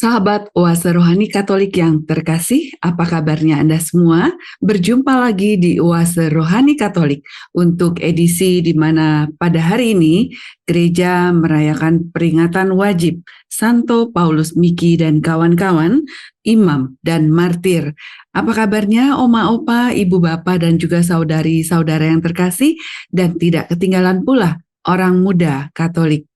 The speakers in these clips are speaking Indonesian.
Sahabat Oase Rohani Katolik yang terkasih, apa kabarnya Anda semua? Berjumpa lagi di Oase Rohani Katolik untuk edisi di mana pada hari ini gereja merayakan peringatan wajib Santo Paulus Miki dan kawan-kawan, imam dan martir. Apa kabarnya Oma Opa, Ibu Bapak dan juga saudari-saudara yang terkasih, dan tidak ketinggalan pula orang muda Katolik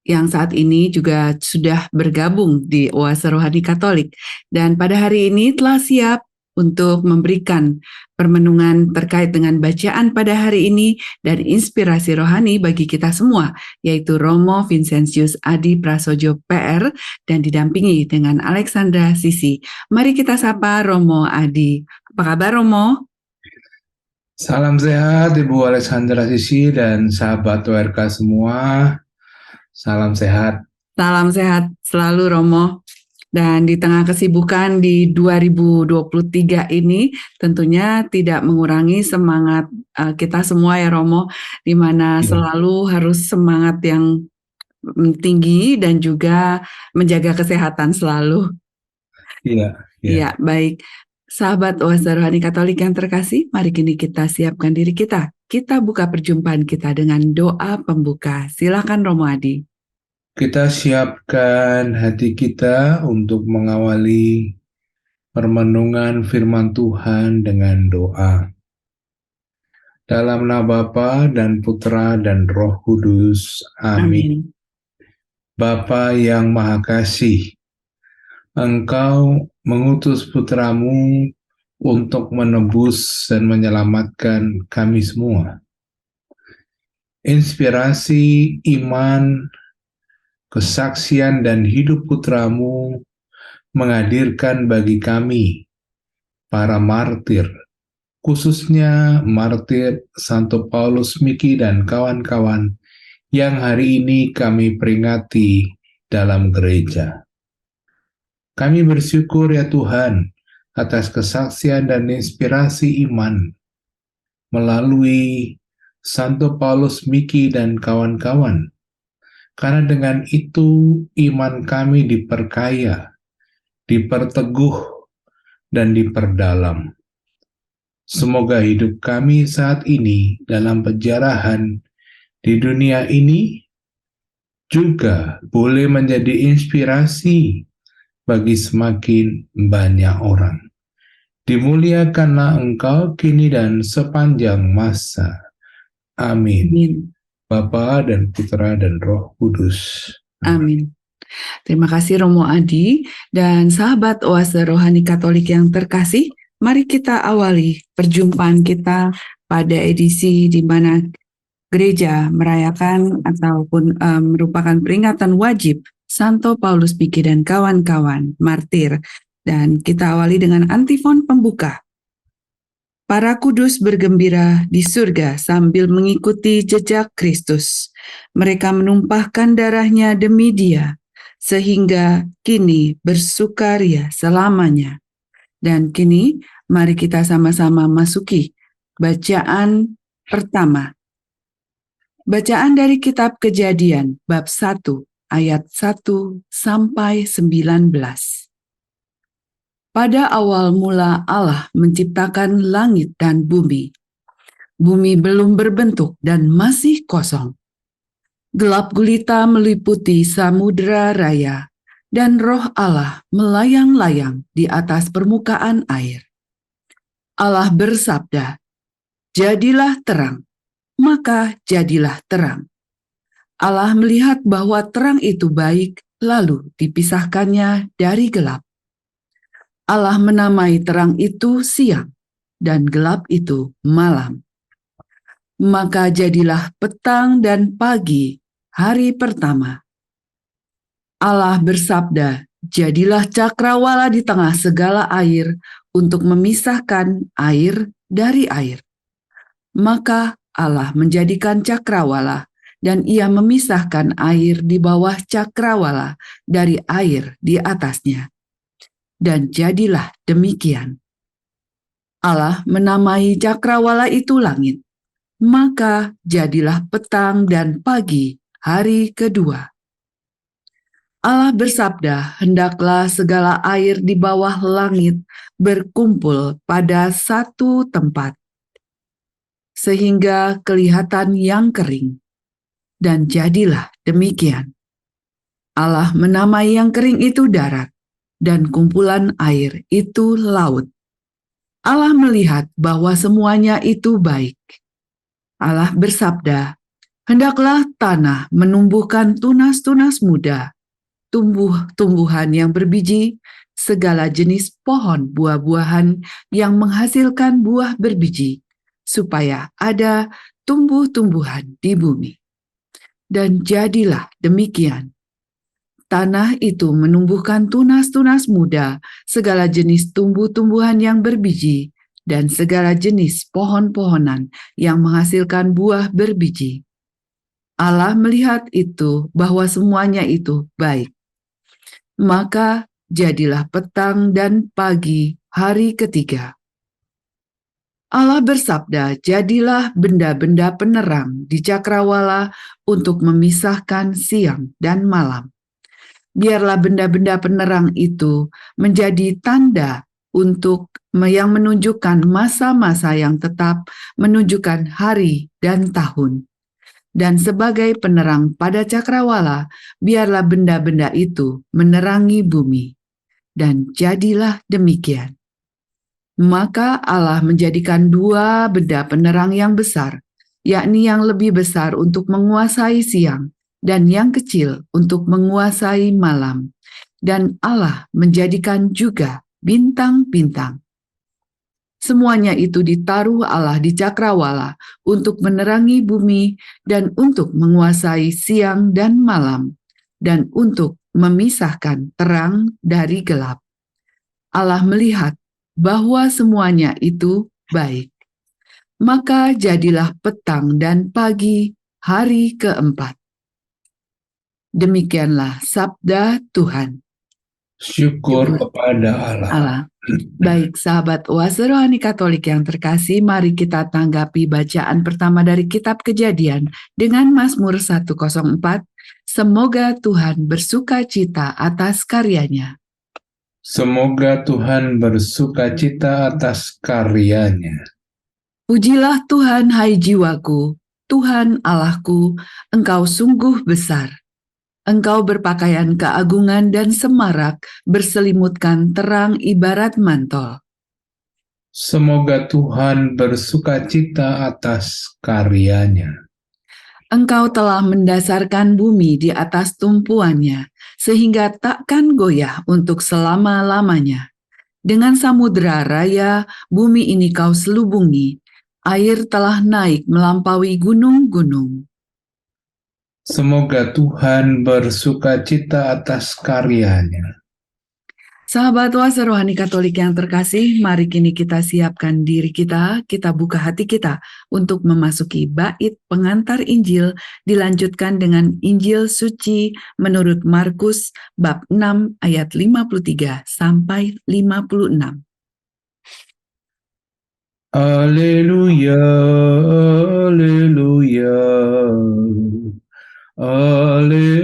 yang saat ini juga sudah bergabung di Oase Rohani Katolik. Dan pada hari ini telah siap untuk memberikan permenungan terkait dengan bacaan pada hari ini dan inspirasi rohani bagi kita semua, yaitu Romo Vincentius Adi Prasojo PR dan didampingi dengan Alexandra Sisi. Mari kita sapa Romo Adi. Apa kabar Romo? Salam sehat Ibu Alexandra Sisi dan sahabat ORK semua. Salam sehat. Salam sehat selalu Romo. Dan di tengah kesibukan di 2023 ini tentunya tidak mengurangi semangat kita semua ya Romo, di mana selalu harus semangat yang tinggi dan juga menjaga kesehatan selalu. Iya, baik. Sahabat Oase Rohani Katolik yang terkasih, mari kini kita siapkan diri kita. Kita buka perjumpaan kita dengan doa pembuka. Silakan Romo Adi. Kita siapkan hati kita untuk mengawali permenungan firman Tuhan dengan doa. Dalam nama Bapa dan Putra dan Roh Kudus. Amin. Bapa yang Maha Kasih, Engkau mengutus putramu untuk menebus dan menyelamatkan kami semua. Inspirasi iman, kesaksian dan hidup putramu menghadirkan bagi kami, para martir, khususnya martir Santo Paulus Miki dan kawan-kawan yang hari ini kami peringati dalam gereja. Kami bersyukur ya Tuhan atas kesaksian dan inspirasi iman melalui Santo Paulus Miki dan kawan-kawan. Karena dengan itu iman kami diperkaya, diperteguh, dan diperdalam. Semoga hidup kami saat ini dalam penjarahan di dunia ini juga boleh menjadi inspirasi bagi semakin banyak orang. Dimuliakanlah Engkau kini dan sepanjang masa. Amin. Amin. Bapa dan Putra dan Roh Kudus. Amin. Terima kasih Romo Adi dan sahabat Oase Rohani Katolik yang terkasih. Mari kita awali perjumpaan kita pada edisi di mana gereja merayakan ataupun merupakan peringatan wajib Santo Paulus Miki dan kawan-kawan martir. Dan kita awali dengan antifon pembuka. Para kudus bergembira di surga sambil mengikuti jejak Kristus. Mereka menumpahkan darahnya demi Dia, sehingga kini bersukaria selamanya. Dan kini mari kita sama-sama masuki bacaan pertama. Bacaan dari kitab Kejadian bab 1 ayat 1 sampai 19. Pada awal mula Allah menciptakan langit dan bumi. Bumi belum berbentuk dan masih kosong. Gelap gulita meliputi samudera raya, dan roh Allah melayang-layang di atas permukaan air. Allah bersabda, "Jadilah terang," maka jadilah terang. Allah melihat bahwa terang itu baik, lalu dipisahkannya dari gelap. Allah menamai terang itu siang, dan gelap itu malam. Maka jadilah petang dan pagi, hari pertama. Allah bersabda, "Jadilah cakrawala di tengah segala air untuk memisahkan air dari air." Maka Allah menjadikan cakrawala, dan Ia memisahkan air di bawah cakrawala dari air di atasnya. Dan jadilah demikian. Allah menamai cakrawala itu langit. Maka jadilah petang dan pagi, hari kedua. Allah bersabda, hendaklah segala air di bawah langit berkumpul pada satu tempat, sehingga kelihatan yang kering. Dan jadilah demikian. Allah menamai yang kering itu darat, dan kumpulan air itu laut. Allah melihat bahwa semuanya itu baik. Allah bersabda, hendaklah tanah menumbuhkan tunas-tunas muda, tumbuh-tumbuhan yang berbiji, segala jenis pohon buah-buahan yang menghasilkan buah berbiji, supaya ada tumbuh-tumbuhan di bumi. Dan jadilah demikian. Tanah itu menumbuhkan tunas-tunas muda, segala jenis tumbuh-tumbuhan yang berbiji, dan segala jenis pohon-pohonan yang menghasilkan buah berbiji. Allah melihat itu bahwa semuanya itu baik. Maka jadilah petang dan pagi hari ketiga. Allah bersabda, jadilah benda-benda penerang di cakrawala untuk memisahkan siang dan malam. Biarlah benda-benda penerang itu menjadi tanda untuk yang menunjukkan masa-masa yang tetap, menunjukkan hari dan tahun. Dan sebagai penerang pada cakrawala, biarlah benda-benda itu menerangi bumi. Dan jadilah demikian. Maka Allah menjadikan dua benda penerang yang besar, yakni yang lebih besar untuk menguasai siang, dan yang kecil untuk menguasai malam. Dan Allah menjadikan juga bintang-bintang. Semuanya itu ditaruh Allah di cakrawala untuk menerangi bumi dan untuk menguasai siang dan malam, dan untuk memisahkan terang dari gelap. Allah melihat bahwa semuanya itu baik. Maka jadilah petang dan pagi hari keempat. Demikianlah sabda Tuhan. Syukur kepada Allah. Baik sahabat Oase Rohani Katolik yang terkasih, mari kita tanggapi bacaan pertama dari Kitab Kejadian dengan Mazmur 104. Semoga Tuhan bersuka cita atas karyanya. Semoga Tuhan bersuka cita atas karyanya. Pujilah Tuhan, hai jiwaku, Tuhan Allahku, Engkau sungguh besar. Engkau berpakaian keagungan dan semarak, berselimutkan terang ibarat mantel. Semoga Tuhan bersuka cita atas karyanya. Engkau telah mendasarkan bumi di atas tumpuannya, sehingga takkan goyah untuk selama-lamanya. Dengan samudera raya, bumi ini kau selubungi, air telah naik melampaui gunung-gunung. Semoga Tuhan bersuka cita atas karyanya. Sahabat Oase Rohani Katolik yang terkasih, mari kini kita siapkan diri kita buka hati kita untuk memasuki bait pengantar Injil, dilanjutkan dengan Injil suci menurut Markus bab 6 ayat 53 sampai 56. Haleluya, haleluya, haleluya.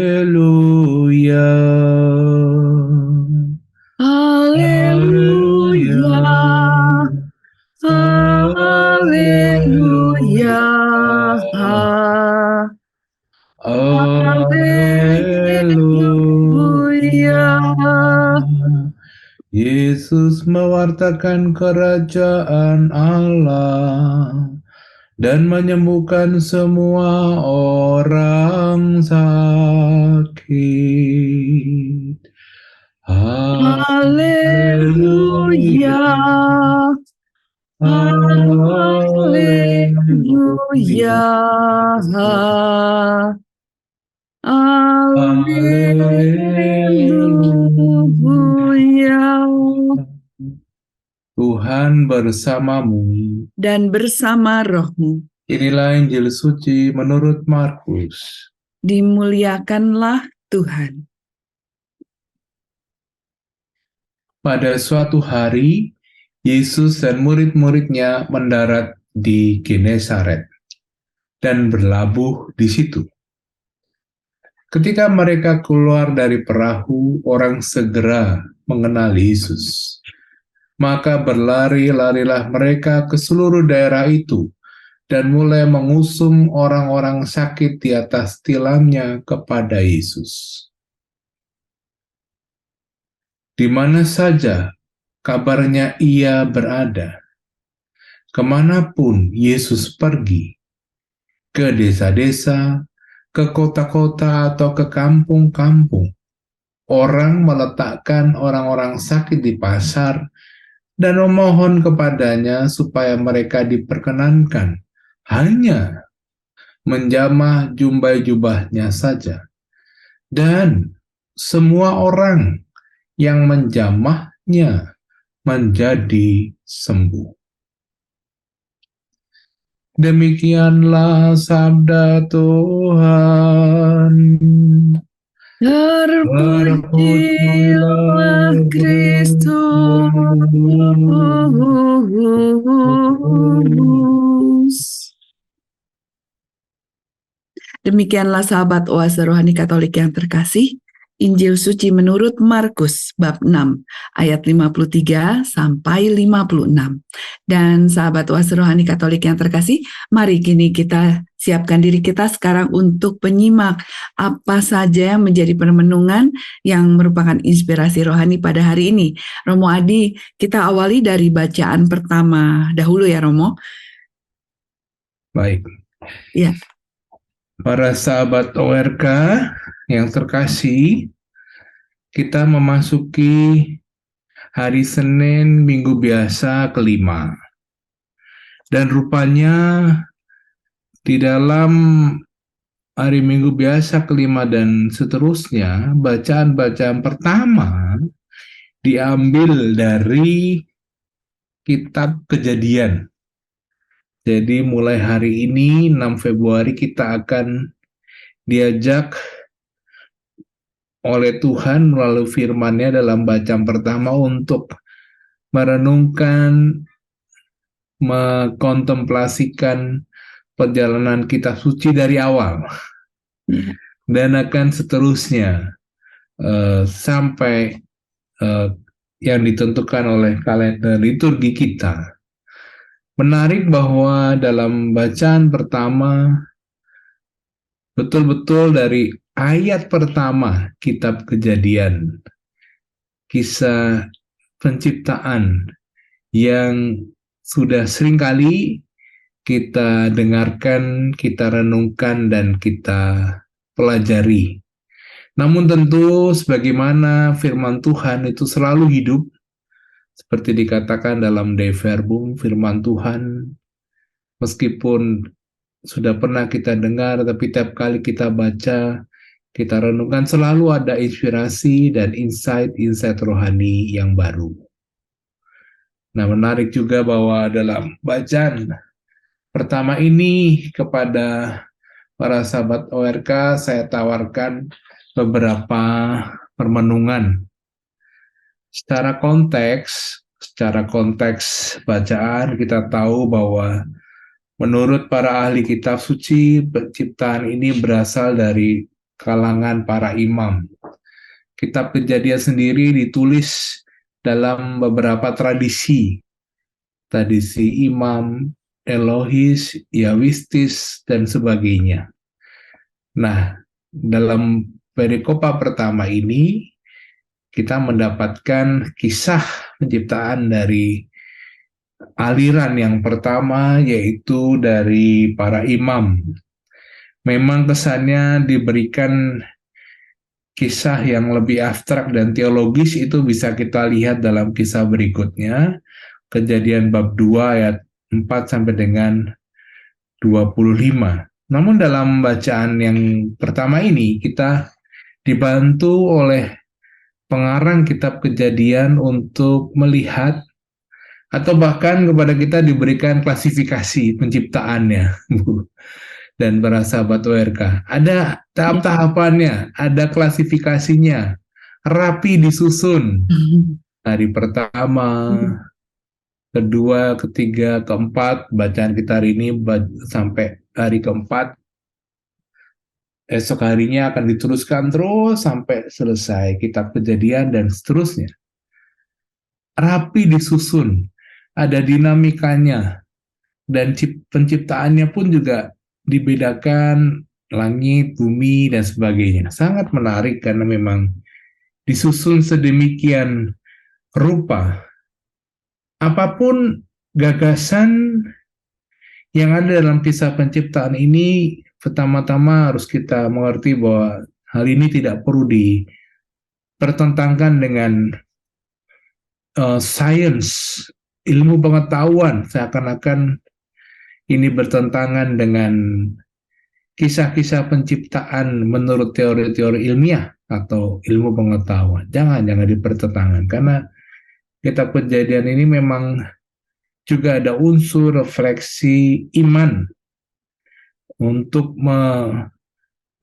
Haleluya, haleluya, haleluya. Yesus mewartakan kerajaan Allah dan menyembuhkan semua orang sakit. Haleluya, haleluya, haleluya. Tuhan bersamamu dan bersama rohmu. Inilah Injil suci menurut Markus. Dimuliakanlah Tuhan. Pada suatu hari, Yesus dan murid-muridnya mendarat di Genesaret dan berlabuh di situ. Ketika mereka keluar dari perahu, orang segera mengenal Yesus. Maka berlari-larilah mereka ke seluruh daerah itu dan mulai mengusung orang-orang sakit di atas tilamnya kepada Yesus. Di mana saja kabarnya ia berada, kemanapun Yesus pergi, ke desa-desa, ke kota-kota atau ke kampung-kampung, orang meletakkan orang-orang sakit di pasar dan memohon kepadanya supaya mereka diperkenankan hanya menjamah jubah-jubahnya saja. Dan semua orang yang menjamahnya menjadi sembuh. Demikianlah sabda Tuhan. Terpujilah Kristus. Demikianlah sahabat Oase Rohani Katolik yang terkasih, Injil Suci menurut Markus bab 6 ayat 53 sampai 56. Dan sahabat Oase Rohani Katolik yang terkasih, mari kini kita siapkan diri kita sekarang untuk penyimak apa saja yang menjadi permenungan yang merupakan inspirasi rohani pada hari ini. Romo Adi, kita awali dari bacaan pertama dahulu ya Romo. Baik. Ya. Para sahabat ORK yang terkasih, kita memasuki hari Senin minggu biasa kelima. Dan rupanya di dalam hari minggu biasa kelima dan seterusnya, bacaan-bacaan pertama diambil dari kitab Kejadian. Jadi mulai hari ini 6 Februari kita akan diajak oleh Tuhan melalui firman-Nya dalam bacaan pertama untuk merenungkan, mengkontemplasikan perjalanan kitab suci dari awal. Dan akan seterusnya sampai yang ditentukan oleh kalender liturgi kita. Menarik bahwa dalam bacaan pertama, betul-betul dari ayat pertama kitab Kejadian, kisah penciptaan yang sudah seringkali kita dengarkan, kita renungkan, dan kita pelajari. Namun tentu sebagaimana firman Tuhan itu selalu hidup, seperti dikatakan dalam De Verbum, firman Tuhan, meskipun sudah pernah kita dengar, tapi tiap kali kita baca, kita renungkan, selalu ada inspirasi dan insight-insight rohani yang baru. Nah, menarik juga bahwa dalam bacaan pertama ini kepada para sahabat ORK, saya tawarkan beberapa permenungan. Secara konteks bacaan kita tahu bahwa menurut para ahli kitab suci, penciptaan ini berasal dari kalangan para imam. Kitab Kejadian sendiri ditulis dalam beberapa tradisi imam, Elohis, Yawistis, dan sebagainya. Nah, dalam perikopa pertama ini, kita mendapatkan kisah penciptaan dari aliran yang pertama, yaitu dari para imam. Memang kesannya diberikan kisah yang lebih abstrak dan teologis, itu bisa kita lihat dalam kisah berikutnya, Kejadian bab 2 ayat 4 sampai dengan 25. Namun dalam bacaan yang pertama ini, kita dibantu oleh pengarang kitab Kejadian untuk melihat, atau bahkan kepada kita diberikan klasifikasi penciptaannya. Dan para sahabat ORK, ada tahap-tahapannya, ada klasifikasinya, rapi disusun. Hari pertama, kedua, ketiga, keempat, bacaan kita hari ini sampai hari keempat. esok harinya akan diteruskan terus sampai selesai kitab Kejadian dan seterusnya. Rapi disusun, ada dinamikanya, dan penciptaannya pun juga dibedakan, langit, bumi, dan sebagainya. Sangat menarik karena memang disusun sedemikian rupa. Apapun gagasan yang ada dalam kisah penciptaan ini, pertama-tama harus kita mengerti bahwa hal ini tidak perlu dipertentangkan dengan sains, ilmu pengetahuan, seakan-akan ini bertentangan dengan kisah-kisah penciptaan menurut teori-teori ilmiah atau ilmu pengetahuan. Jangan dipertentangkan, karena kitab Kejadian ini memang juga ada unsur refleksi iman untuk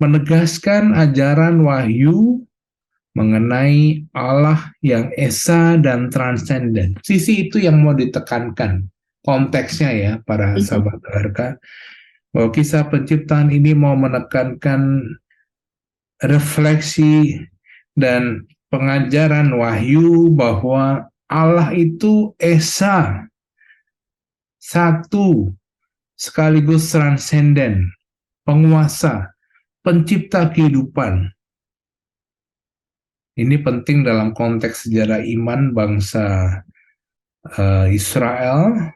menegaskan ajaran wahyu mengenai Allah yang esa dan transenden. Sisi itu yang mau ditekankan, konteksnya ya para sahabat berharga, bahwa kisah penciptaan ini mau menekankan refleksi dan pengajaran wahyu bahwa Allah itu esa, satu, sekaligus transenden, penguasa, pencipta kehidupan. Ini penting dalam konteks sejarah iman bangsa Israel.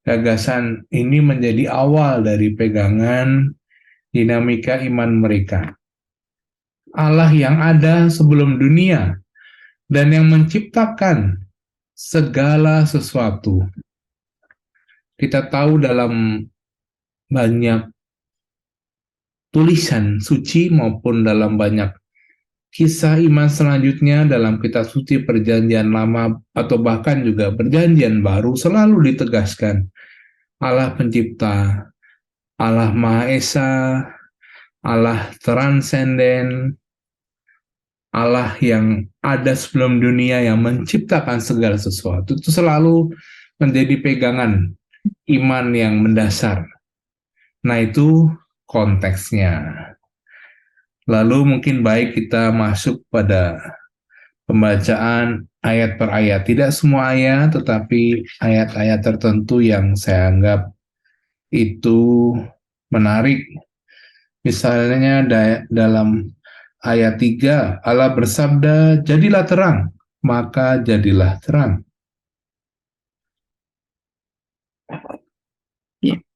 Gagasan ini menjadi awal dari pegangan dinamika iman mereka. Allah yang ada sebelum dunia dan yang menciptakan segala sesuatu. Kita tahu dalam banyak tulisan suci maupun dalam banyak kisah iman selanjutnya dalam kitab suci Perjanjian Lama atau bahkan juga Perjanjian Baru selalu ditegaskan Allah pencipta, Allah Maha Esa, Allah transenden, Allah yang ada sebelum dunia yang menciptakan segala sesuatu. Itu selalu menjadi pegangan iman yang mendasar. Nah, itu konteksnya. Lalu mungkin baik kita masuk pada pembacaan ayat per ayat. Tidak semua ayat, tetapi ayat-ayat tertentu yang saya anggap itu menarik. Misalnya dalam ayat 3, Allah bersabda, jadilah terang, maka jadilah terang.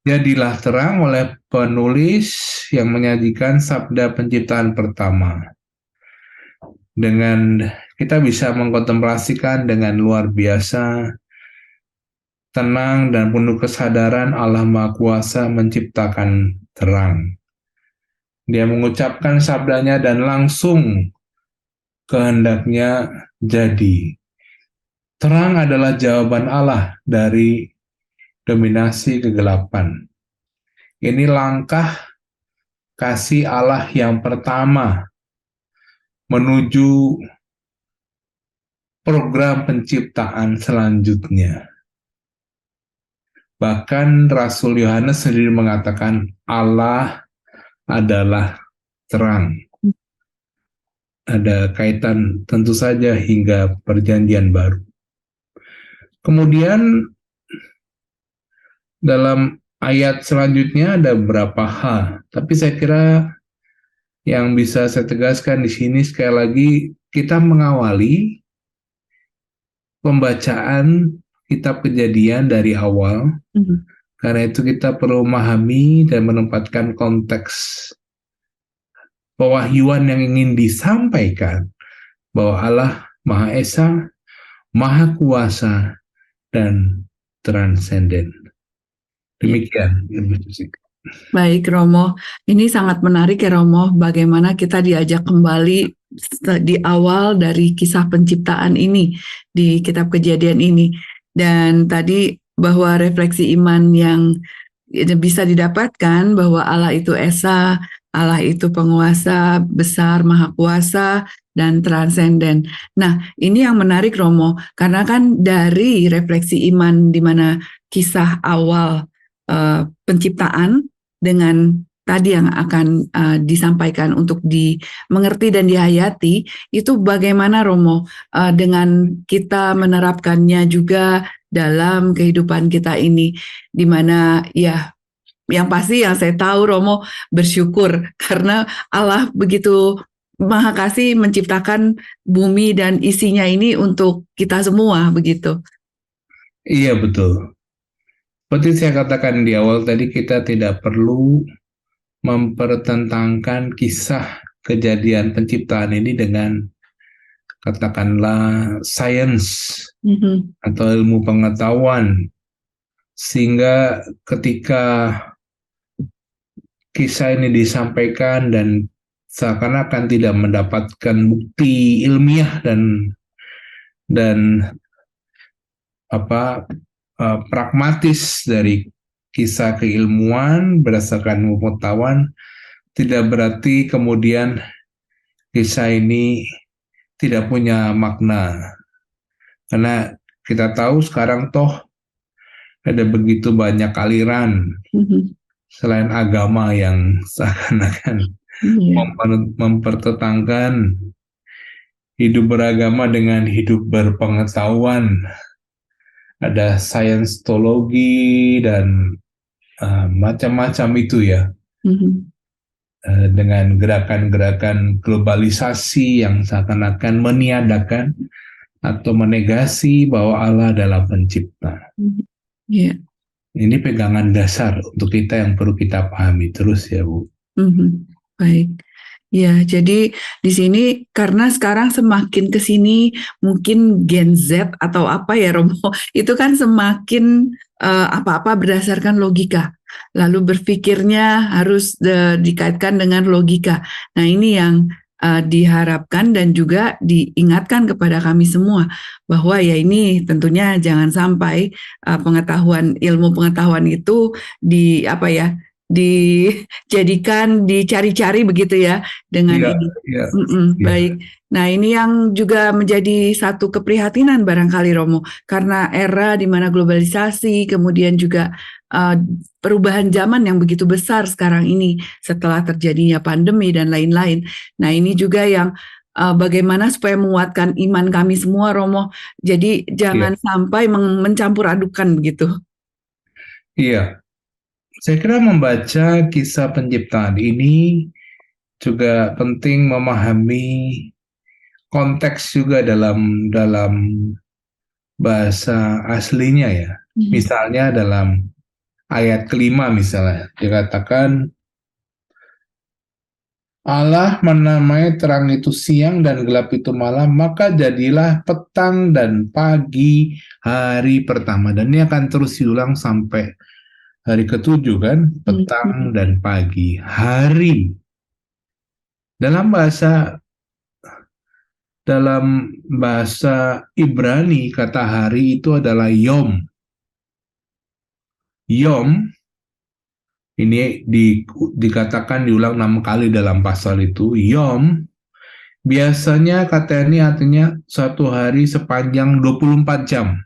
Jadilah terang oleh penulis yang menyajikan sabda penciptaan pertama. Dengan kita bisa mengkontemplasikan dengan luar biasa, tenang dan penuh kesadaran Allah Maha Kuasa menciptakan terang. Dia mengucapkan sabdanya dan langsung kehendaknya jadi. Terang adalah jawaban Allah dari dominasi kegelapan. Ini langkah kasih Allah yang pertama menuju program penciptaan selanjutnya. Bahkan Rasul Yohanes sendiri mengatakan Allah adalah terang. Ada kaitan tentu saja hingga Perjanjian Baru. Kemudian dalam ayat selanjutnya ada beberapa hal, tapi saya kira yang bisa saya tegaskan di sini sekali lagi kita mengawali pembacaan kitab Kejadian dari awal. Karena itu kita perlu memahami dan menempatkan konteks pewahyuan yang ingin disampaikan bahwa Allah Maha Esa, Maha Kuasa, dan transenden. Demikian. Baik Romo, ini sangat menarik ya Romo, bagaimana kita diajak kembali di awal dari kisah penciptaan ini, di kitab Kejadian ini. Dan tadi bahwa refleksi iman yang bisa didapatkan bahwa Allah itu Esa, Allah itu penguasa besar, Maha Kuasa, dan transenden. Nah, ini yang menarik Romo, karena kan dari refleksi iman di mana kisah awal penciptaan dengan tadi yang akan disampaikan untuk dimengerti dan dihayati, itu bagaimana Romo dengan kita menerapkannya juga dalam kehidupan kita ini, di mana ya yang pasti yang saya tahu Romo bersyukur karena Allah begitu Maha Kasih menciptakan bumi dan isinya ini untuk kita semua begitu. Iya, betul. Seperti saya katakan di awal tadi, kita tidak perlu mempertentangkan kisah kejadian penciptaan ini dengan katakanlah sains atau ilmu pengetahuan, sehingga ketika kisah ini disampaikan dan seakan-akan tidak mendapatkan bukti ilmiah dan pragmatis dari kisah keilmuan berdasarkan pengetahuan, tidak berarti kemudian kisah ini tidak punya makna. Karena kita tahu sekarang toh ada begitu banyak aliran selain agama yang seakan-akan mempertentangkan hidup beragama dengan hidup berpengetahuan. Ada sainsologi dan macam-macam itu ya, dengan gerakan-gerakan globalisasi yang seakan-akan meniadakan atau menegasi bahwa Allah adalah pencipta. Ini pegangan dasar untuk kita yang perlu kita pahami terus ya, Bu. Baik. Ya, jadi di sini karena sekarang semakin ke sini mungkin Gen Z atau apa ya Romo, itu kan semakin apa-apa berdasarkan logika. Lalu berpikirnya harus dikaitkan dengan logika. Nah, ini yang diharapkan dan juga diingatkan kepada kami semua bahwa ya ini tentunya jangan sampai ilmu pengetahuan itu dijadikan, dicari-cari begitu ya dengan ini. Baik. Nah, ini yang juga menjadi satu keprihatinan barangkali Romo, karena era di mana globalisasi, kemudian juga perubahan zaman yang begitu besar sekarang ini setelah terjadinya pandemi dan lain-lain. Nah, ini juga yang bagaimana supaya menguatkan iman kami semua Romo. Jadi jangan sampai mencampur adukan begitu. Iya. Saya kira membaca kisah penciptaan ini juga penting memahami konteks juga dalam bahasa aslinya ya. Misalnya dalam ayat kelima misalnya dikatakan Allah menamai terang itu siang dan gelap itu malam, maka jadilah petang dan pagi hari pertama. Dan ini akan terus diulang sampai hari ketujuh kan, petang dan pagi, hari. Dalam bahasa Ibrani, kata hari itu adalah yom. Yom, ini dikatakan diulang 6 kali dalam pasal itu. Yom, biasanya kata ini artinya satu hari sepanjang 24 jam.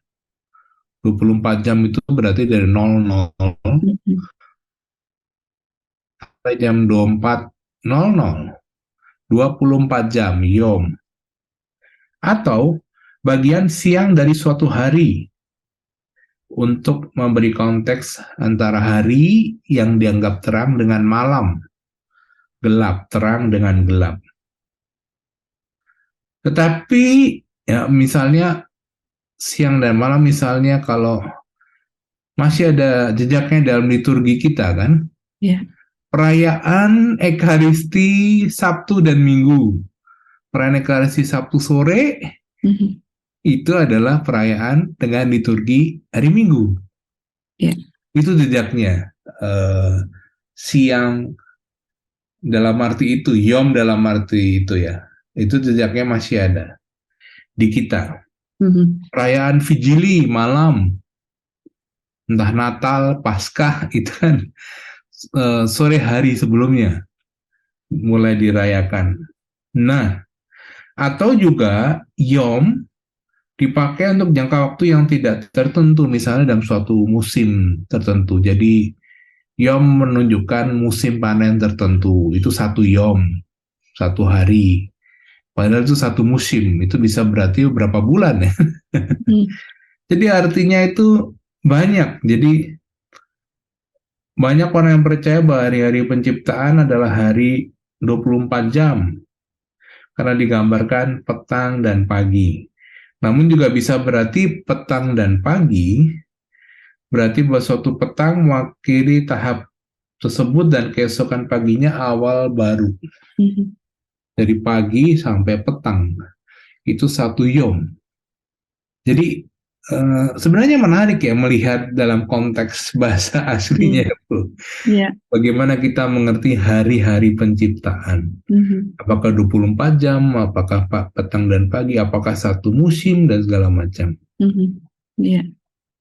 24 jam itu berarti dari 00 sampai jam 24.00. 24 jam, yom. Atau bagian siang dari suatu hari, untuk memberi konteks antara hari yang dianggap terang dengan malam, gelap, terang dengan gelap. Tetapi ya misalnya siang dan malam, misalnya kalau masih ada jejaknya dalam liturgi kita kan, perayaan Ekaristi Sabtu dan Minggu. Perayaan Ekaristi Sabtu sore itu adalah perayaan dengan liturgi hari Minggu. Itu jejaknya. Siang dalam arti itu, yom dalam arti itu ya. Itu jejaknya masih ada di kita. Perayaan Vigili malam, entah Natal, Paskah, itu kan sore hari sebelumnya mulai dirayakan. Nah, atau juga yom dipakai untuk jangka waktu yang tidak tertentu, misalnya dalam suatu musim tertentu. Jadi Yom menunjukkan musim panen tertentu, itu satu yom, satu hari. Padahal itu satu musim, itu bisa berarti berapa bulan ya. Hmm. Jadi artinya itu banyak. Jadi banyak orang yang percaya bahwa hari-hari penciptaan adalah hari 24 jam. Karena digambarkan petang dan pagi. Namun juga bisa berarti petang dan pagi, berarti bahwa suatu petang mewakili tahap tersebut dan keesokan paginya awal baru. Mhm. Dari pagi sampai petang, itu satu yom. Jadi sebenarnya menarik ya melihat dalam konteks bahasa aslinya Hmm. itu. Ya. Bagaimana kita mengerti hari-hari penciptaan. Mhm. Apakah 24 jam, apakah petang dan pagi, apakah satu musim dan segala macam. Mhm. Ya.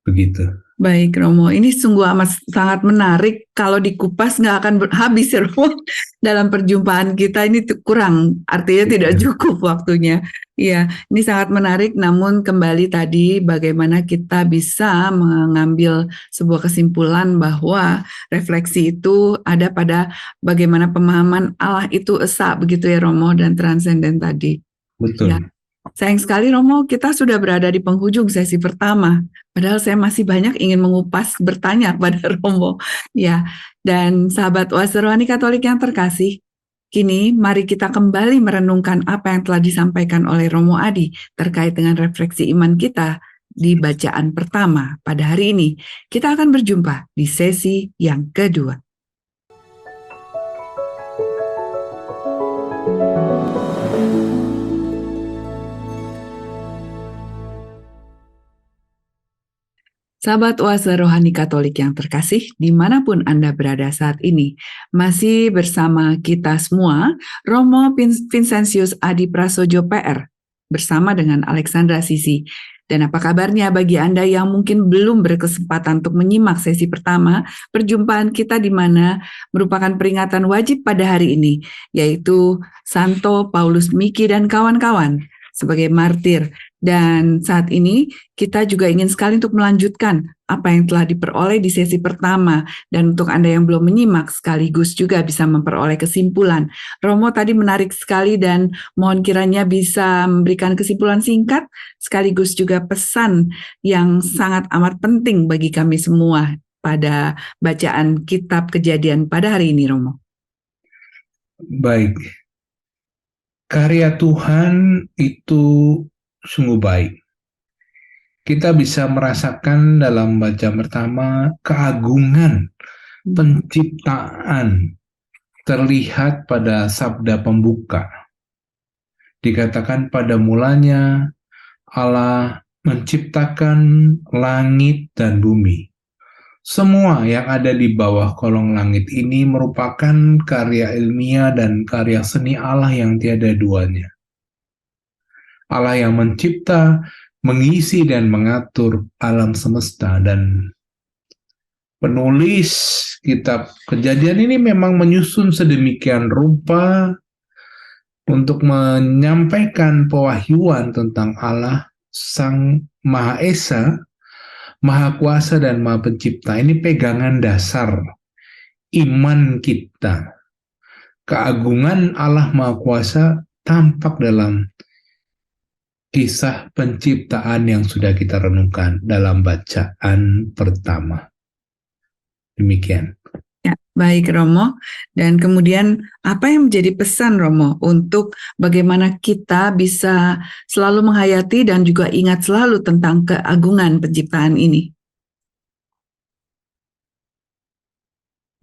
Begitu. Baik Romo, ini sungguh amat sangat menarik. Kalau dikupas nggak akan habis ya Romo. Dalam perjumpaan kita ini kurang, artinya tidak cukup waktunya. Iya, ini sangat menarik. Namun kembali tadi bagaimana kita bisa mengambil sebuah kesimpulan bahwa refleksi itu ada pada bagaimana pemahaman Allah itu esa begitu ya Romo, dan transenden tadi. Ya. Betul. Sayang sekali Romo, kita sudah berada di penghujung sesi pertama. Padahal saya masih banyak ingin mengupas bertanya pada Romo. Ya, dan sahabat Oase Rohani Katolik yang terkasih, kini mari kita kembali merenungkan apa yang telah disampaikan oleh Romo Adi terkait dengan refleksi iman kita di bacaan pertama pada hari ini. Kita akan berjumpa di sesi yang kedua. Sahabat Oase Rohani Katolik yang terkasih, dimanapun Anda berada saat ini, masih bersama kita semua, Romo Vincentius Adi Prasojo PR, bersama dengan Alexandra Sisi. Dan apa kabarnya bagi Anda yang mungkin belum berkesempatan untuk menyimak sesi pertama, perjumpaan kita di mana merupakan peringatan wajib pada hari ini, yaitu Santo Paulus Miki dan kawan-kawan sebagai martir. Dan saat ini kita juga ingin sekali untuk melanjutkan apa yang telah diperoleh di sesi pertama. Dan untuk Anda yang belum menyimak, sekaligus juga bisa memperoleh kesimpulan. Romo tadi menarik sekali dan mohon kiranya bisa memberikan kesimpulan singkat, sekaligus juga pesan yang sangat amat penting bagi kami semua pada bacaan kitab Kejadian pada hari ini, Romo. Baik. Karya Tuhan itu sungguh baik. Kita bisa merasakan dalam baca pertama keagungan penciptaan terlihat pada sabda pembuka. Dikatakan pada mulanya Allah menciptakan langit dan bumi. Semua yang ada di bawah kolong langit ini merupakan karya ilmiah dan karya seni Allah yang tiada duanya. Allah yang mencipta, mengisi dan mengatur alam semesta, dan penulis kitab Kejadian ini memang menyusun sedemikian rupa untuk menyampaikan pewahyuan tentang Allah Sang Maha Esa, Maha Kuasa dan Maha Pencipta. Ini pegangan dasar iman kita. Keagungan Allah Maha Kuasa tampak dalam kisah penciptaan yang sudah kita renungkan dalam bacaan pertama. Demikian. Ya, baik Romo. Dan kemudian apa yang menjadi pesan Romo untuk bagaimana kita bisa selalu menghayati dan juga ingat selalu tentang keagungan penciptaan ini?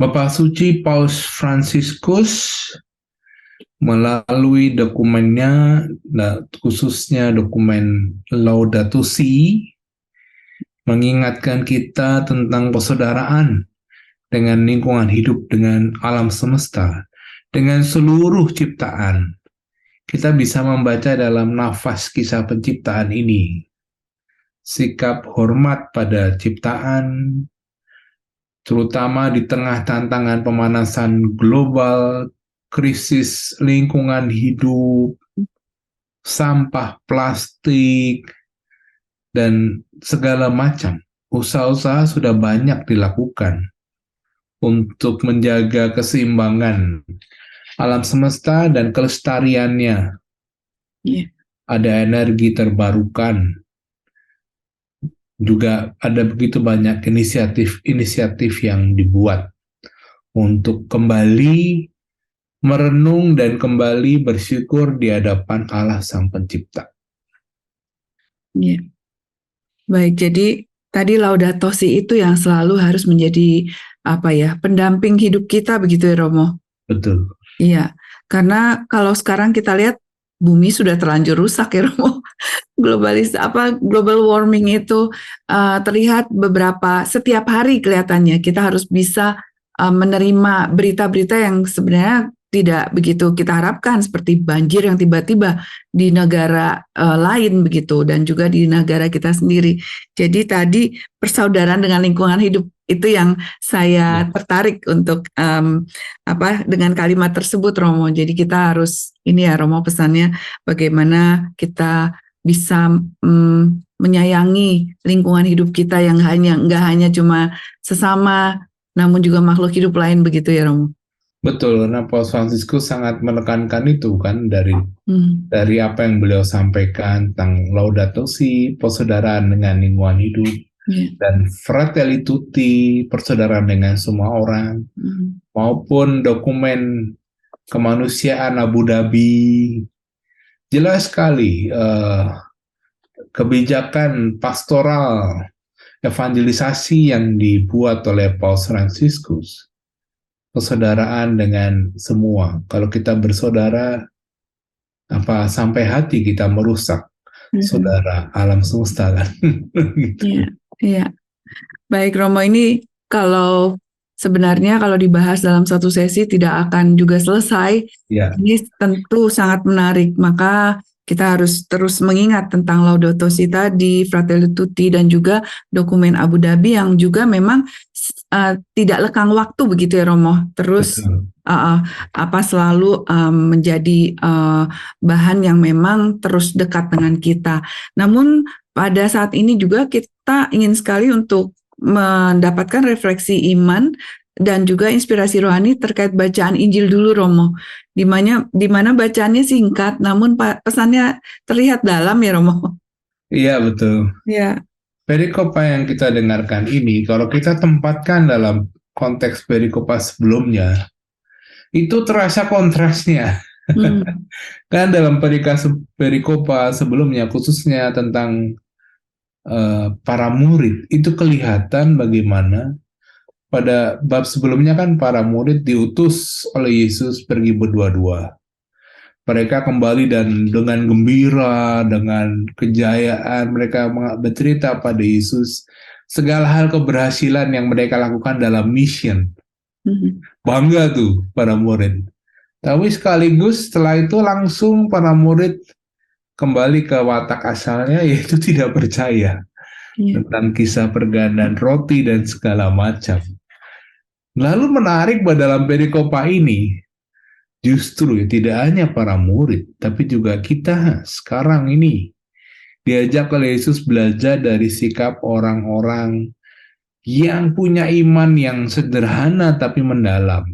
Bapak Suci Paus Fransiskus melalui dokumennya, khususnya dokumen Laudato Si, mengingatkan kita tentang persaudaraan dengan lingkungan hidup, dengan alam semesta, dengan seluruh ciptaan. Kita bisa membaca dalam nafas kisah penciptaan ini sikap hormat pada ciptaan, terutama di tengah tantangan pemanasan global, krisis lingkungan hidup, sampah plastik, dan segala macam. Usaha-usaha sudah banyak dilakukan untuk menjaga keseimbangan alam semesta dan kelestariannya. Iya. Ada energi terbarukan, juga ada begitu banyak inisiatif yang dibuat untuk kembali merenung dan kembali bersyukur di hadapan Allah Sang Pencipta. Iya. Baik, jadi tadi Laudato Si itu yang selalu harus menjadi pendamping hidup kita begitu ya Romo. Betul. Iya, karena kalau sekarang kita lihat bumi sudah terlanjur rusak ya Romo. Global warming itu terlihat setiap hari kelihatannya kita harus bisa menerima berita-berita yang sebenarnya tidak begitu kita harapkan, seperti banjir yang tiba-tiba di negara lain begitu, dan juga di negara kita sendiri. Jadi tadi persaudaraan dengan lingkungan hidup itu yang saya tertarik untuk dengan kalimat tersebut Romo. Jadi kita harus ini ya Romo, pesannya bagaimana kita bisa menyayangi lingkungan hidup kita yang nggak hanya cuma sesama, namun juga makhluk hidup lain begitu ya Romo. Betul, karena Paus Fransiskus sangat menekankan itu kan dari apa yang beliau sampaikan tentang Laudato Si, persaudaraan dengan lingkungan hidup, dan Fratelli Tutti, persaudaraan dengan semua orang, maupun dokumen kemanusiaan Abu Dhabi. Jelas sekali kebijakan pastoral evangelisasi yang dibuat oleh Paus Fransiskus. Persaudaraan dengan semua. Kalau kita bersaudara, sampai hati kita merusak saudara alam semesta kan. Gitu. Iya. Baik Romo, ini sebenarnya kalau dibahas dalam satu sesi tidak akan juga selesai. Ini tentu sangat menarik. Maka kita harus terus mengingat tentang Laudato Si tadi, Fratelli Tutti, dan juga dokumen Abu Dhabi yang juga memang tidak lekang waktu begitu ya Romo. Terus selalu menjadi bahan yang memang terus dekat dengan kita. Namun pada saat ini juga kita ingin sekali untuk mendapatkan refleksi iman dan juga inspirasi rohani terkait bacaan Injil dulu Romo. Di mana bacaannya singkat namun pesannya terlihat dalam ya Romo. Iya betul. Iya. Perikopa yang kita dengarkan ini kalau kita tempatkan dalam konteks perikopa sebelumnya, itu terasa kontrasnya. Kan dalam perikopa sebelumnya khususnya tentang para murid, itu kelihatan bagaimana pada bab sebelumnya kan para murid diutus oleh Yesus pergi berdua-dua. Mereka kembali dan dengan gembira, dengan kejayaan mereka bercerita pada Yesus segala hal keberhasilan yang mereka lakukan dalam mission. Bangga tuh para murid. Tapi sekaligus setelah itu langsung para murid kembali ke watak asalnya, yaitu tidak percaya tentang kisah pergandaan roti dan segala macam. Lalu menarik bahwa dalam perikopa ini justru tidak hanya para murid, tapi juga kita sekarang ini diajak oleh Yesus belajar dari sikap orang-orang yang punya iman yang sederhana tapi mendalam.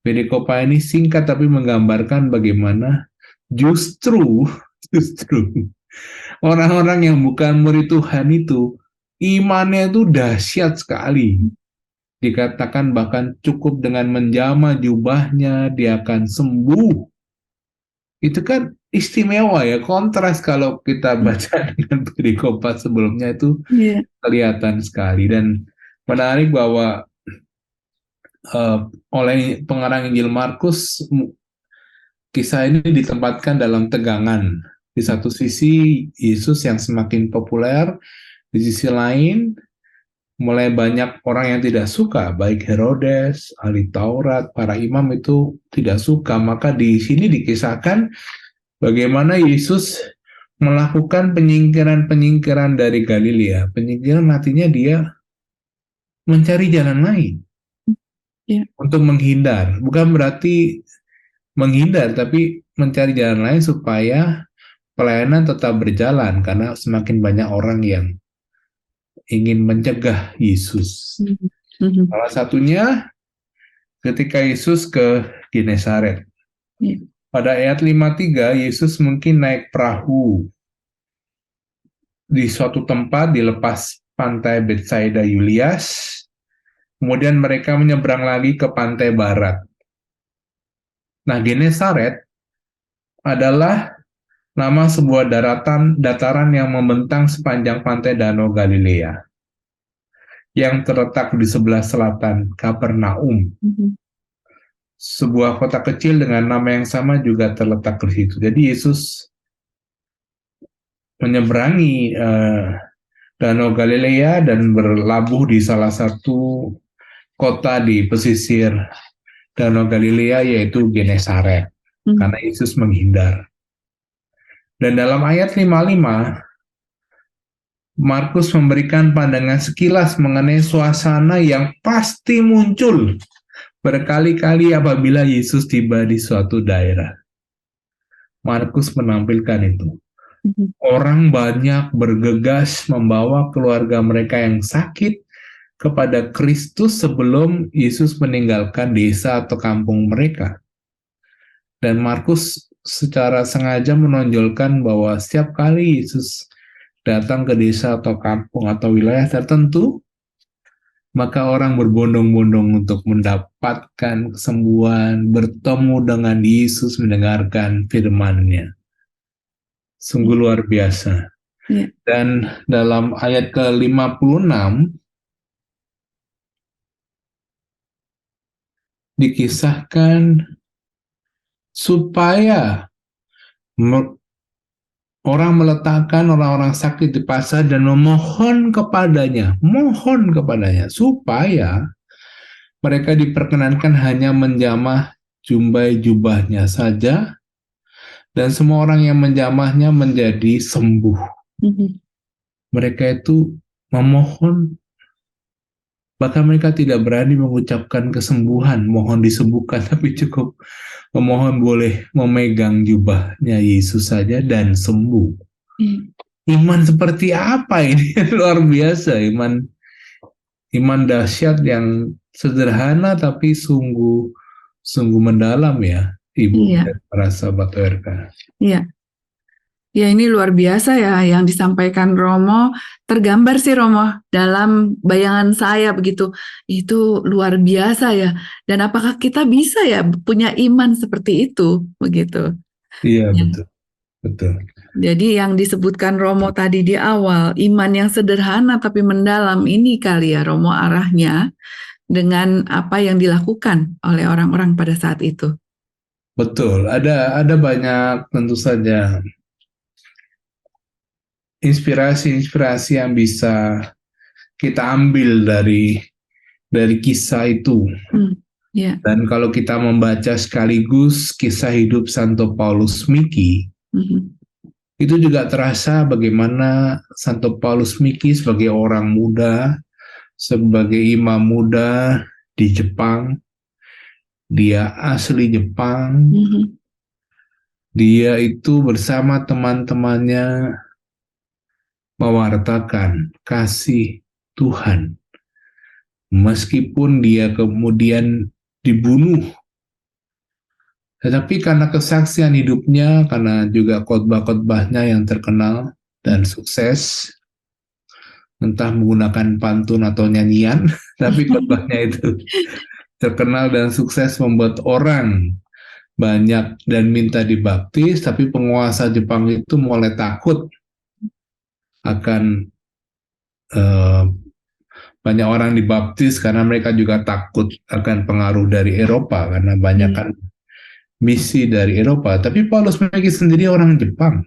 Perikopa ini singkat tapi menggambarkan bagaimana justru orang-orang yang bukan murid Tuhan itu imannya itu dahsyat sekali. Dikatakan bahkan cukup dengan menjama jubahnya dia akan sembuh. Itu kan istimewa ya, kontras kalau kita baca dengan perikopa sebelumnya itu kelihatan sekali. Dan menarik bahwa oleh pengarang Injil Markus, kisah ini ditempatkan dalam tegangan. Di satu sisi Yesus yang semakin populer, di sisi lain mulai banyak orang yang tidak suka, baik Herodes, ahli Taurat, para imam itu tidak suka. Maka di sini dikisahkan bagaimana Yesus melakukan penyingkiran dari Galilea. Penyingkiran artinya dia mencari jalan lain untuk menghindar. Bukan berarti menghindar, tapi mencari jalan lain supaya pelayanan tetap berjalan, karena semakin banyak orang yang ingin mencegah Yesus. Salah satunya ketika Yesus ke Genesaret. Ya. Pada ayat 53, Yesus mungkin naik perahu di suatu tempat di lepas pantai Betsaida Yulias. Kemudian mereka menyeberang lagi ke pantai barat. Nah, Genesaret adalah nama sebuah dataran yang membentang sepanjang pantai Danau Galilea yang terletak di sebelah selatan Kapernaum. Sebuah kota kecil dengan nama yang sama juga terletak di situ. Jadi Yesus menyeberangi Danau Galilea dan berlabuh di salah satu kota di pesisir Danau Galilea, yaitu Genesaret, karena Yesus menghindar. Dan dalam ayat 55, Markus memberikan pandangan sekilas mengenai suasana yang pasti muncul berkali-kali apabila Yesus tiba di suatu daerah. Markus menampilkan itu. Orang banyak bergegas membawa keluarga mereka yang sakit kepada Kristus sebelum Yesus meninggalkan desa atau kampung mereka. Dan Markus secara sengaja menonjolkan bahwa setiap kali Yesus datang ke desa atau kampung atau wilayah tertentu, maka orang berbondong-bondong untuk mendapatkan kesembuhan, bertemu dengan Yesus, mendengarkan firman-Nya. Sungguh luar biasa. Ya. Dan dalam ayat ke-56, dikisahkan supaya orang meletakkan orang-orang sakit di pasar dan mohon kepadanya supaya mereka diperkenankan hanya menjamah jumbai jubahnya saja, dan semua orang yang menjamahnya menjadi sembuh. Mereka itu memohon, bahkan mereka tidak berani mengucapkan kesembuhan, mohon disembuhkan, tapi cukup memohon boleh memegang jubahnya Yesus saja dan sembuh. Iman seperti apa ini? Luar biasa, iman dahsyat yang sederhana tapi sungguh mendalam ya, Ibu dan para sahabat ORK. Iya. Ya, ini luar biasa ya yang disampaikan Romo. Tergambar sih Romo dalam bayangan saya begitu. Itu luar biasa ya. Dan apakah kita bisa ya punya iman seperti itu begitu? Iya, ya. Betul. Jadi yang disebutkan Romo tadi di awal, iman yang sederhana tapi mendalam, ini kali ya Romo arahnya dengan apa yang dilakukan oleh orang-orang pada saat itu. Betul. Ada banyak tentu saja inspirasi yang bisa kita ambil dari kisah itu. Dan kalau kita membaca sekaligus kisah hidup Santo Paulus Miki, itu juga terasa bagaimana Santo Paulus Miki sebagai orang muda, sebagai imam muda di Jepang, dia asli Jepang, dia itu bersama teman-temannya mewartakan kasih Tuhan, meskipun dia kemudian dibunuh. Tetapi karena kesaksian hidupnya, karena juga khotbah-khotbahnya yang terkenal dan sukses, entah menggunakan pantun atau nyanyian, tapi khotbahnya itu terkenal dan sukses, membuat orang banyak dan minta dibaptis, tapi penguasa Jepang itu mulai takut akan banyak orang dibaptis karena mereka juga takut akan pengaruh dari Eropa, karena banyak kan misi dari Eropa. Tapi Paulus Miki sendiri orang Jepang.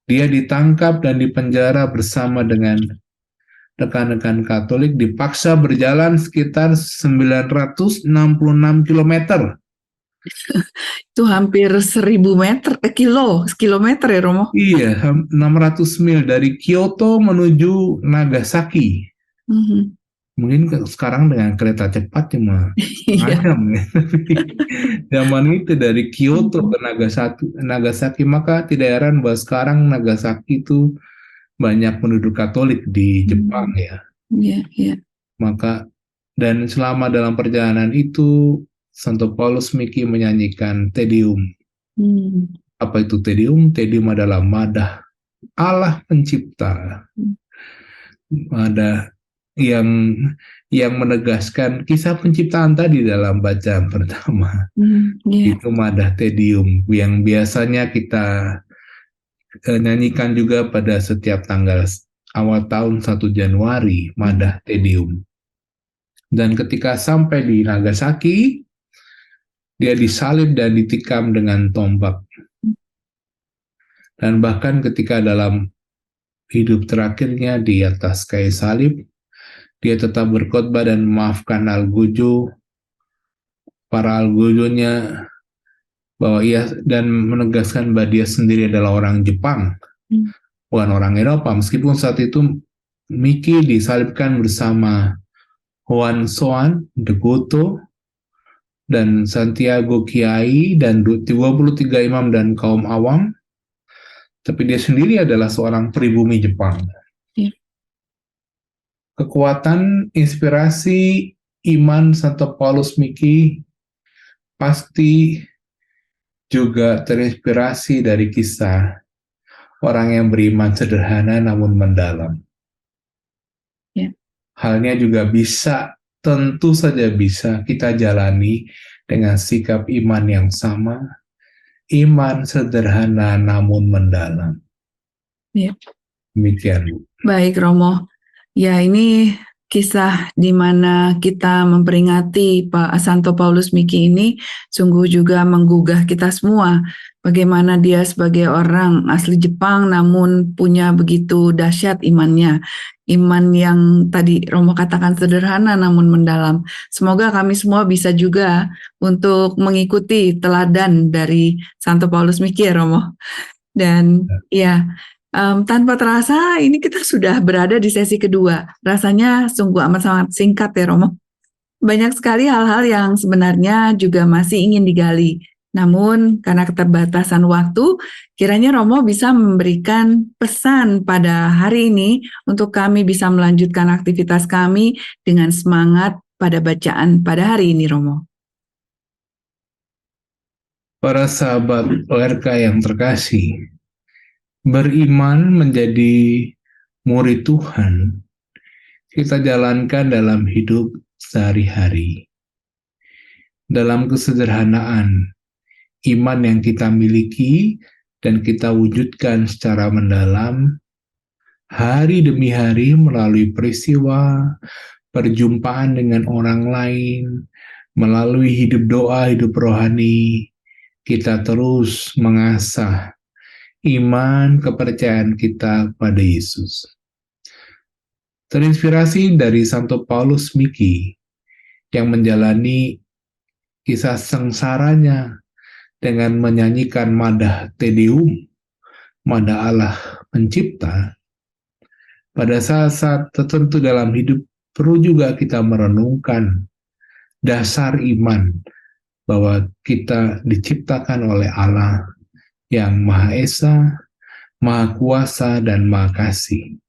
Dia ditangkap dan dipenjara bersama dengan rekan-rekan Katolik, dipaksa berjalan sekitar 966 km. Itu hampir 1000 meter, kilometer ya Romo? Iya, 600 mil dari Kyoto menuju Nagasaki. Mungkin sekarang dengan kereta cepat cuma jam ya. Zaman itu dari Kyoto ke Nagasaki, maka tidak heran bahwa sekarang Nagasaki itu banyak penduduk Katolik di Jepang ya. Iya. Maka Dan selama dalam perjalanan itu, Santo Paulus Miki menyanyikan Te Deum. Apa itu Te Deum? Te Deum adalah madah Allah pencipta. Madah yang menegaskan kisah penciptaan tadi dalam bacaan pertama. Itu madah Te Deum yang biasanya kita nyanyikan juga pada setiap tanggal awal tahun 1 Januari, madah Te Deum. Dan ketika sampai di Nagasaki, dia disalib dan ditikam dengan tombak. Dan bahkan ketika dalam hidup terakhirnya di atas kayu salib, dia tetap berkhotbah dan memaafkan para algojonya, bahwa ia dan menegaskan bahwa dia sendiri adalah orang Jepang, bukan orang Eropa. Meskipun saat itu Miki disalibkan bersama Juan Soan de Goto dan Santiago Kiai dan 23 imam dan kaum awam, tapi dia sendiri adalah seorang pribumi Jepang. Kekuatan inspirasi iman Santo Paulus Miki pasti juga terinspirasi dari kisah orang yang beriman sederhana namun mendalam. Halnya juga tentu saja bisa kita jalani dengan sikap iman yang sama, iman sederhana namun mendalam. Demikian. Baik Romo, ya ini kisah di mana kita memperingati Pak Santo Paulus Miki ini sungguh juga menggugah kita semua. Bagaimana dia sebagai orang asli Jepang namun punya begitu dahsyat imannya. Iman yang tadi Romo katakan sederhana namun mendalam. Semoga kami semua bisa juga untuk mengikuti teladan dari Santo Paulus Miki ya Romo. Dan ya, tanpa terasa ini kita sudah berada di sesi kedua. Rasanya sungguh amat sangat singkat ya Romo. Banyak sekali hal-hal yang sebenarnya juga masih ingin digali. Namun karena keterbatasan waktu, kiranya Romo bisa memberikan pesan pada hari ini untuk kami bisa melanjutkan aktivitas kami dengan semangat pada bacaan pada hari ini Romo. Para sahabat ORK yang terkasih, beriman menjadi murid Tuhan kita jalankan dalam hidup sehari-hari. Dalam kesederhanaan, iman yang kita miliki dan kita wujudkan secara mendalam hari demi hari melalui peristiwa, perjumpaan dengan orang lain, melalui hidup doa, hidup rohani, kita terus mengasah iman, kepercayaan kita pada Yesus. Terinspirasi dari Santo Paulus Miki yang menjalani kisah sengsaranya dengan menyanyikan madah Te Deum, madah Allah pencipta. Pada saat-saat tertentu dalam hidup perlu juga kita merenungkan dasar iman bahwa kita diciptakan oleh Allah yang Maha Esa, Maha Kuasa, dan Maha Kasih.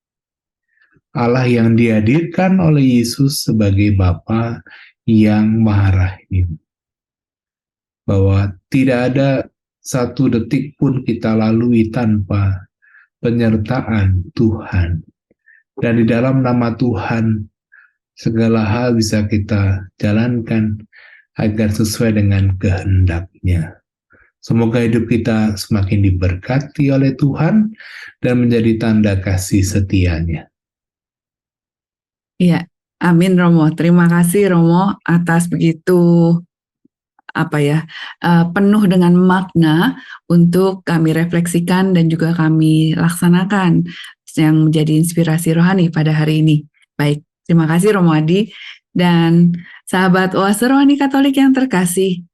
Allah yang dihadirkan oleh Yesus sebagai Bapa yang Maha Rahim. Bahwa tidak ada satu detik pun kita lalui tanpa penyertaan Tuhan. Dan di dalam nama Tuhan, segala hal bisa kita jalankan agar sesuai dengan kehendak-Nya. Semoga hidup kita semakin diberkati oleh Tuhan dan menjadi tanda kasih setia-Nya. Iya, amin Romo. Terima kasih Romo atas begitu penuh dengan makna untuk kami refleksikan dan juga kami laksanakan yang menjadi inspirasi rohani pada hari ini. Baik, terima kasih Romo Adi dan sahabat Oase Rohani Katolik yang terkasih.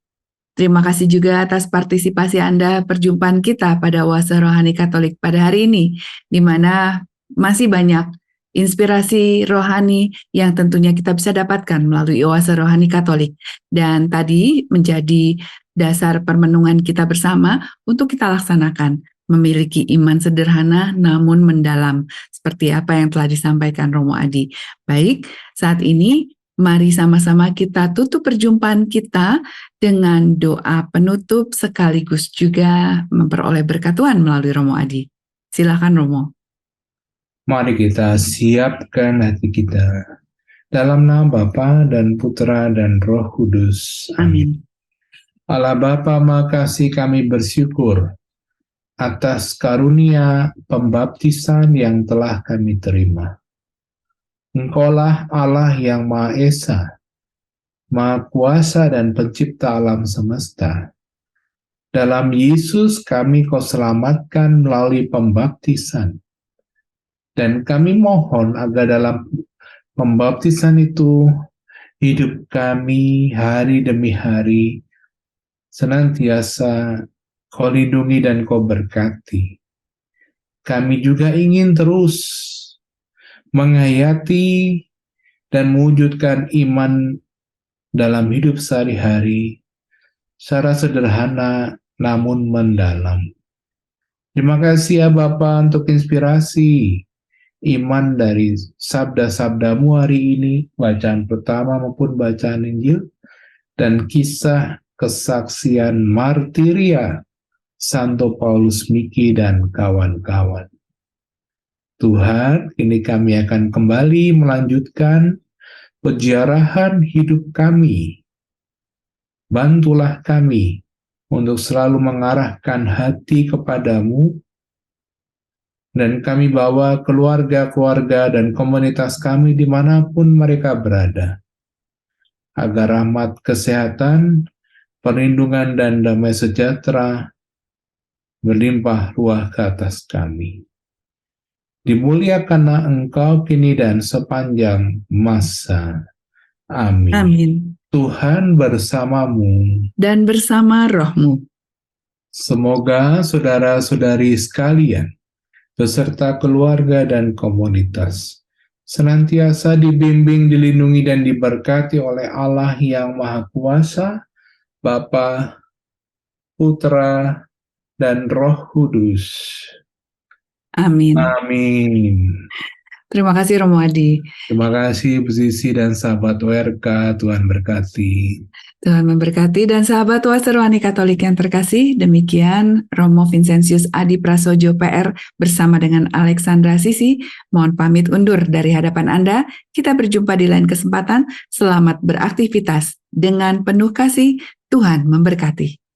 Terima kasih juga atas partisipasi Anda perjumpaan kita pada Oase Rohani Katolik pada hari ini, di mana masih banyak inspirasi rohani yang tentunya kita bisa dapatkan melalui Oase Rohani Katolik. Dan tadi menjadi dasar permenungan kita bersama untuk kita laksanakan, memiliki iman sederhana namun mendalam, seperti apa yang telah disampaikan Romo Adi. Baik, saat ini Mari sama-sama kita tutup perjumpaan kita dengan doa penutup sekaligus juga memperoleh berkat Tuhan melalui Romo Adi. Silakan Romo. Mari kita siapkan hati kita dalam nama Bapa dan Putra dan Roh Kudus. Amin. Allah Bapa, makasih kami bersyukur atas karunia pembaptisan yang telah kami terima. Engkaulah Allah yang Maha Esa, Maha Kuasa dan Pencipta alam semesta. Dalam Yesus kami Kau selamatkan melalui pembaptisan. Dan kami mohon agar dalam pembaptisan itu hidup kami hari demi hari senantiasa Kau lindungi dan Kau berkati. Kami juga ingin terus menghayati dan mewujudkan iman dalam hidup sehari-hari secara sederhana namun mendalam. Terima kasih ya Bapa untuk inspirasi iman dari sabda-sabdamu hari ini, bacaan pertama maupun bacaan Injil, dan kisah kesaksian martiria Santo Paulus Miki dan kawan-kawan. Tuhan, kini kami akan kembali melanjutkan peziarahan hidup kami. Bantulah kami untuk selalu mengarahkan hati kepadamu, dan kami bawa keluarga-keluarga dan komunitas kami dimanapun mereka berada, agar rahmat kesehatan, perlindungan, dan damai sejahtera berlimpah ruah ke atas kami. Dimuliakanlah Engkau kini dan sepanjang masa. Amin. Amin. Tuhan bersamamu. Dan bersama rohmu. Semoga saudara-saudari sekalian, beserta keluarga dan komunitas, senantiasa dibimbing, dilindungi, dan diberkati oleh Allah yang Maha Kuasa, Bapa, Putra, dan Roh Kudus. Amin. Amin. Terima kasih Romo Adi. Terima kasih Bu Sisi dan sahabat WRK, Tuhan berkati. Tuhan memberkati, dan sahabat Oase Rohani Katolik yang terkasih, demikian Romo Vincentius Adi Prasojo PR bersama dengan Alexandra Sisi, mohon pamit undur dari hadapan Anda. Kita berjumpa di lain kesempatan. Selamat beraktivitas dengan penuh kasih. Tuhan memberkati.